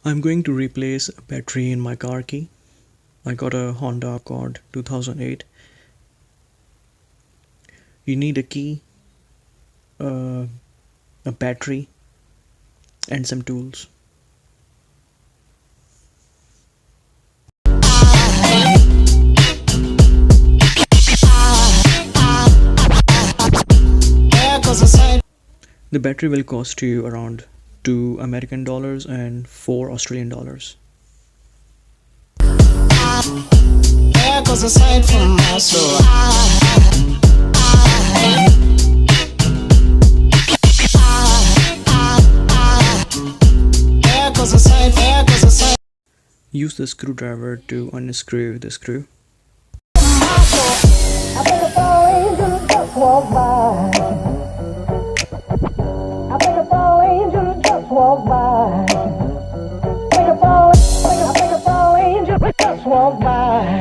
I'm going to replace a battery in my car key. I got a Honda Accord 2008. You need a key, uh, a battery, and some tools. The battery will cost you around $2 American and $4 Australian. There goes a sight from my soul. There goes a sight, there goes a sight. Use the screwdriver to unscrew the screw. I think a tall angel just walked by. I think a tall angel just walked by. I think a tall angel just walked by.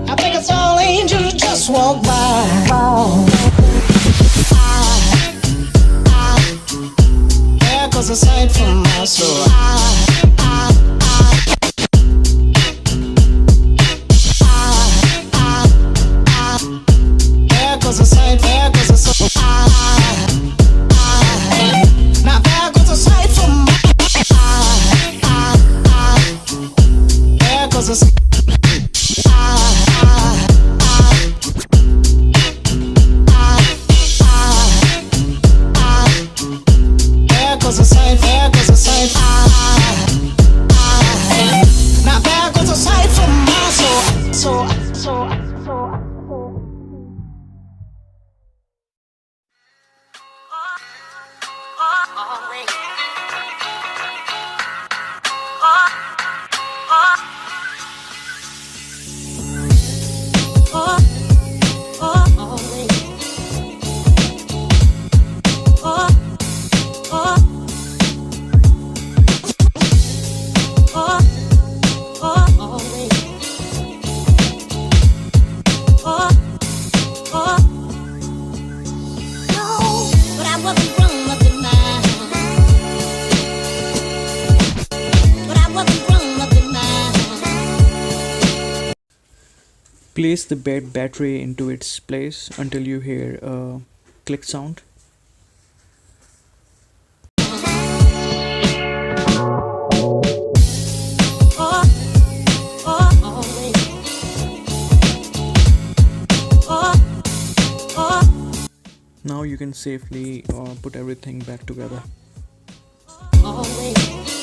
I think a tall angel just walked by. There goes a sight from my soul. There goes a sight, there goes a sight. Now there goes a sight from my there goes a sight. There goes a sight, there goes a sight. Now there goes a sight from my soul. Place the battery into its place until you hear a click sound. Now you can safely put everything back together. Always.